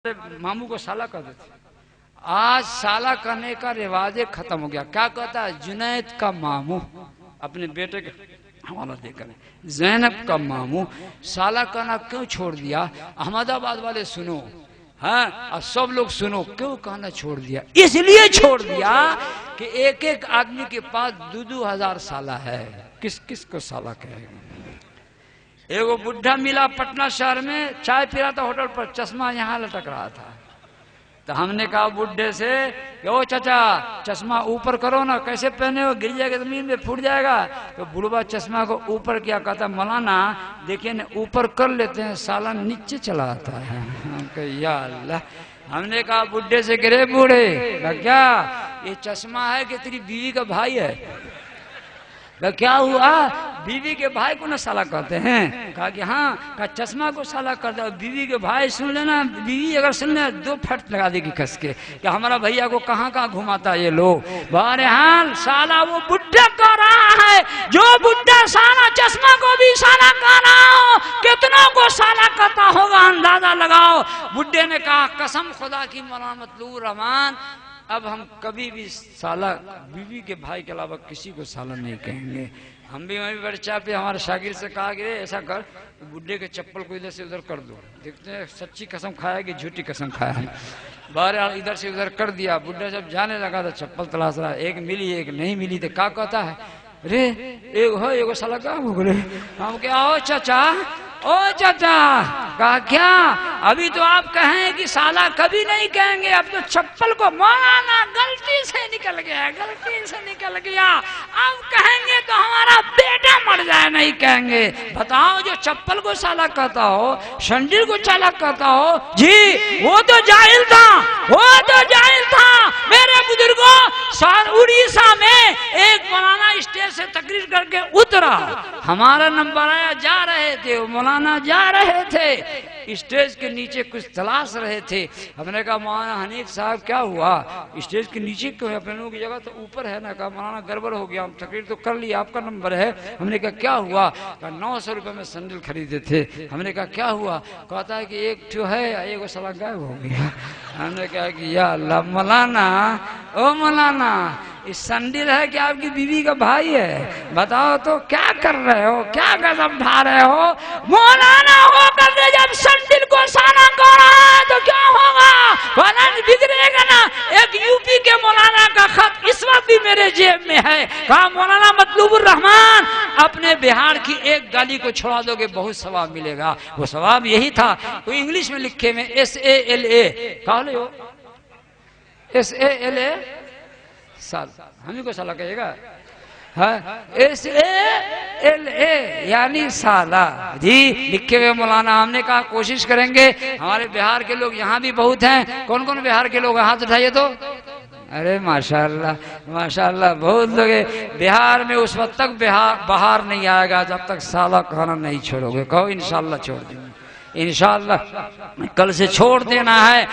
मामू को साला कर देते। आज साला करने का रिवाज खत्म हो गया। क्या कहता है जुनैद का मामू अपने बेटे का हवाला देकर, जैनब का मामू साला करना क्यों छोड़ दिया? अहमदाबाद वाले सुनो, हाँ, और सब लोग सुनो, क्यों कहना छोड़ दिया? इसलिए छोड़ दिया कि एक एक आदमी के पास 2-2 हजार साला है। किस किस को साला कहेगा? एगो बुढ़ा मिला पटना शहर में, चाय पी रहा था होटल पर, चश्मा यहाँ लटक रहा था। तो हमने कहा बुढ़े से, ओ चाचा चश्मा ऊपर करो ना, कैसे पहने हो, गिर जाएगा जमीन में, फूट जाएगा। तो बुढ़वा चश्मा को ऊपर किया, कहता मौलाना देखिए ना ऊपर कर लेते हैं, साला नीचे चला आता है। या अल्लाह। हमने कहा बुढ़े से, गिरे बूढ़े क्या ये चश्मा है कि तेरी बीवी का भाई है? क्या हुआ? बीवी के भाई को ना साला कहते हैं? कहा कि हाँ। कहा चश्मा को साला करता है, बीवी के भाई सुन लेना, बीवी अगर सुन ले 2 फट लगा देगी कस के कि हमारा भैया को कहाँ कहाँ घुमाता ये लोग। बहरहाल साला वो बुढ़ा कह रहा है, जो बुढ़ा साला चश्मा को भी साला कह रहा हो, कितनों को साला कहता होगा अंदाजा लगाओ। बुढ़े ने कहा कसम खुदा की मौलाना मतलूब रहमान, अब हम कभी भी साला बीवी के भाई के अलावा किसी को साला नहीं कहेंगे। हम भी वहीं वर्चा पे हमारे शागिर से कहा कि ऐसा कर, बुढ़े के चप्पल को इधर से उधर कर दो, देखते हैं सच्ची कसम खाया कि झूठी कसम खाया है। बहरहाल इधर से उधर कर दिया। बुढ़ा जब जाने लगा तो चप्पल तलाश रहा, एक मिली एक नहीं मिली। तो क्या कहता है, रे एक हो एगो साला का हो रे। हम क्या हो चाचा, ओ चाचा। कहा क्या? अभी तो आप कहें कि साला कभी नहीं कहेंगे, अब तो चप्पल को मौलाना गलती से निकल गया, गलती से निकल गया, अब कहेंगे तो हमारा बेटा मर जाए, नहीं कहेंगे। बताओ जो चप्पल को साला कहता हो, शंडिल को साला कहता हो, जी वो तो जाहिल था, वो तो जाहिल था। मेरे बुजुर्गों, उड़ीसा में एक मौलाना स्टेज से तकरीर करके उतरा, हमारा नंबर आया, जा रहे थे मौलाना, जा रहे थे, स्टेज के नीचे कुछ तलाश रहे थे। हमने कहा मौलाना हनीफ साहब क्या हुआ, स्टेज के नीचे क्यों है, अपने लोगों की जगह तो ऊपर है ना। कहा मौलाना गड़बड़ हो गया, हम तकरीर तो कर लिया, आपका नंबर है। हमने कहा क्या हुआ? कहा 900 रुपये में सैंडल खरीदे थे। हमने कहा क्या हुआ? कहता है कि एक जो है एक साला गायब हो गया। हमने कहा कि या अल्लाह मौलाना, ओ मौलाना इस सैंडल है कि आपकी बीवी का भाई है? बताओ तो क्या कर रहे हो, क्या कदम उठा रहे हो? मौलाना होकर जब सैंडल को साला कर रहा है तो क्या होगा? वरन बिगड़ेगा ना। एक यूपी के मौलाना का खत इस वक्त भी मेरे जेब में है। कहा मौलाना मतलूबुर रहमान, अपने बिहार की एक गाली को छोड़ा दोगे बहुत सवाब मिलेगा। वो सवाब यही था, वो इंग्लिश में लिखे में SALA, कहा ले हो SALA साल, हमें को साला कहेगा, हाँ SALA यानी साला जी लिखे हुए मौलाना। हमने कहा कोशिश करेंगे, हमारे बिहार के लोग यहाँ भी बहुत हैं। कौन कौन बिहार के लोग, हाथ उठाइए तो। अरे माशाल्लाह माशाल्लाह, बहुत लोग हैं बिहार में। उस वक्त तक बाहर नहीं आएगा जब तक साला कहना नहीं छोड़ोगे। कहो इंशाल्लाह छोड़ देंगे, इंशाल्लाह कल से छोड़ देना है।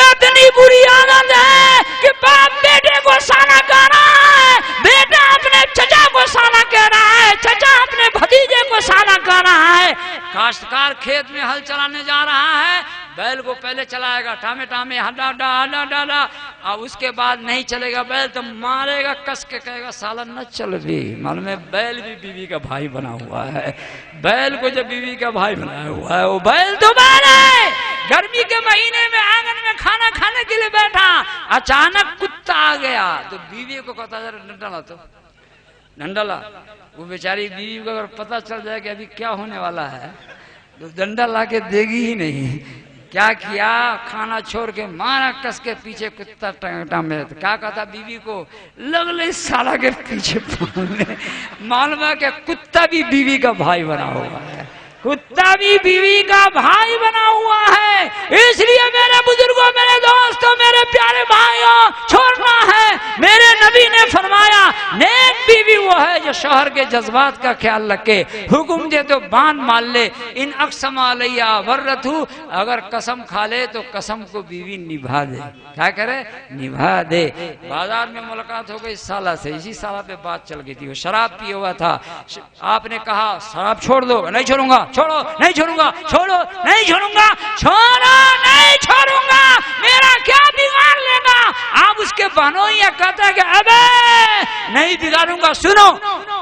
इतनी बुरी आदत है कि बाप बेटे को साला कह रहा है, बेटा अपने चचा को साला कह रहा है, चचा अपने भतीजे को साला कह रहा है। काश्तकार खेत में हल चलाने जा रहा है, बैल को पहले चलाएगा टामे टामे, हड्डा हड्डा हड्डा हड्डा, और उसके बाद नहीं चलेगा बैल तो मारेगा, कस के कहेगा साला न चल भी। मालूम है बैल भी बीवी का भाई बना हुआ है। बैल को जब बीवी का भाई बनाया हुआ है, वो बैल तो बैल है। गर्मी के महीने में आंगन में खाना खाने के लिए बैठा, अचानक कुत्ता आ गया तो बीवी को कहता जरा डंडा ला, तो डंडा ला। वो बेचारी बीवी को अगर पता चल जाए कि अभी क्या होने वाला है तो डंडा ला के देगी ही नहीं। क्या किया? खाना छोड़ के मारा कस के पीछे कुत्ता टंगटा में। तो क्या कहता बीवी को, लगले साला के पीछे। मालूम है कि कुत्ता भी बीवी का भाई बना हुआ है, कुत्ता भी बीवी का भाई बना हुआ है। इसलिए मेरे बुजुर्गों, मेरे दोस्तों, मेरे प्यारे भाइयों, छोड़ना है। मेरे नबी ने फरमाया नेक बीवी वो है जो शौहर के जज्बात का ख्याल रखे, हुक्म दे तो बांध मान ले, इन अक्सम अलैया वर्रतु, अगर कसम खा ले तो कसम को बीवी निभा दे। क्या करे? निभा दे। बाजार में मुलाकात हो गई साला से, इसी साला पे बात चल गई थी, वो शराब पिए हुआ था। आपने कहा शराब छोड़ दो, नहीं छोड़ूंगा, छोड़ो, नहीं छोड़ूंगा, छोड़ो, नहीं छोड़ूंगा, छोड़ो, नहीं छोड़ूंगा, मेरा क्या बिगाड़ लेगा। आप उसके बहनों या कहता है कि अबे नहीं बिगाड़ूंगा, सुनो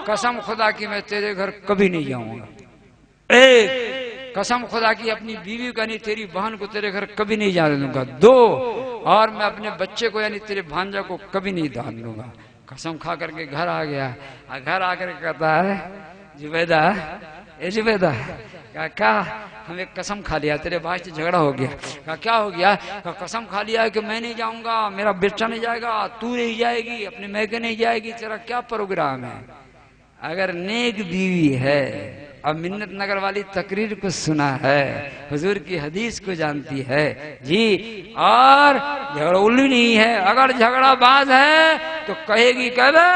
कसम खुदा की मैं तेरे घर कभी नहीं जाऊंगा। एक कसम खुदा की अपनी बीवी का नहीं, तेरी बहन को तेरे घर कभी नहीं जाने दूंगा। दो, और मैं अपने बच्चे को यानी तेरे भांजा को कभी नहीं दान दूंगा। कसम खा करके घर आ गया। घर आकर कहता है जुबैदा, ए जुबैदा, क्या हम एक कसम खा लिया, तेरे भाई से झगड़ा हो गया। कहा क्या हो गया? कहा कसम खा लिया कि मैं नहीं जाऊंगा, मेरा बेटा नहीं जाएगा, तू नहीं जाएगी, अपने मैके नहीं जाएगी, तेरा क्या प्रोग्राम है? अगर नेक बीवी है, अब मिन्नत नगर वाली तकरीर को सुना है, हुजूर की हदीस को जानती है जी, और झगड़ोली नहीं है। अगर झगड़ाबाज है तो कहेगी कहवे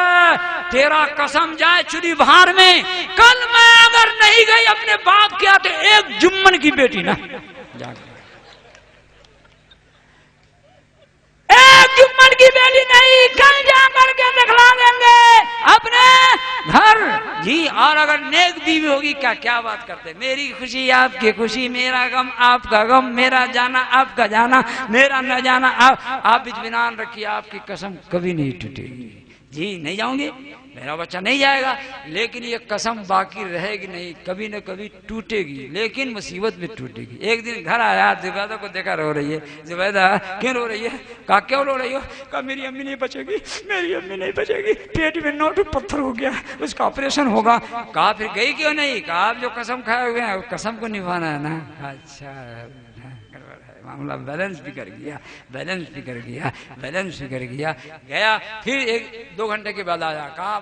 तेरा कसम जाए चुरी बहार में, कल मैं अगर नहीं गई अपने बाप के आते एक जुम्मन की बेटी ना एक जुम्मन की बेटी नहीं, कल जा करके दिखला देंगे अपने घर जी। और अगर नेक बीवी होगी, क्या क्या बात करते, मेरी खुशी आपकी खुशी, मेरा गम आपका गम, मेरा जाना आपका जाना, मेरा न जाना आप इत्मीनान रखिए, आपकी कसम कभी नहीं टूटेगी जी। नहीं जाऊंगी, मेरा बच्चा नहीं जाएगा, लेकिन ये कसम बाकी रहेगी नहीं, कभी न कभी टूटेगी, लेकिन मुसीबत में टूटेगी। एक दिन घर आया, जुबैदा को देखा रो रही है। जुबैदा क्यों रो रही है? कहा क्यों रो रही हो? कहा मेरी अम्मी नहीं बचेगी, मेरी अम्मी नहीं बचेगी, पेट में नोट पत्थर हो गया, उसका ऑपरेशन होगा। कहा फिर गई क्यों नहीं? कहा आप जो कसम खाए हुए हैं कसम को निभाना है ना। अच्छा मामला बैलेंस भी कर गया, बैलेंस भी कर गया, बैलेंस भी कर गया। गया फिर 1-2 घंटे के बाद आया। कहा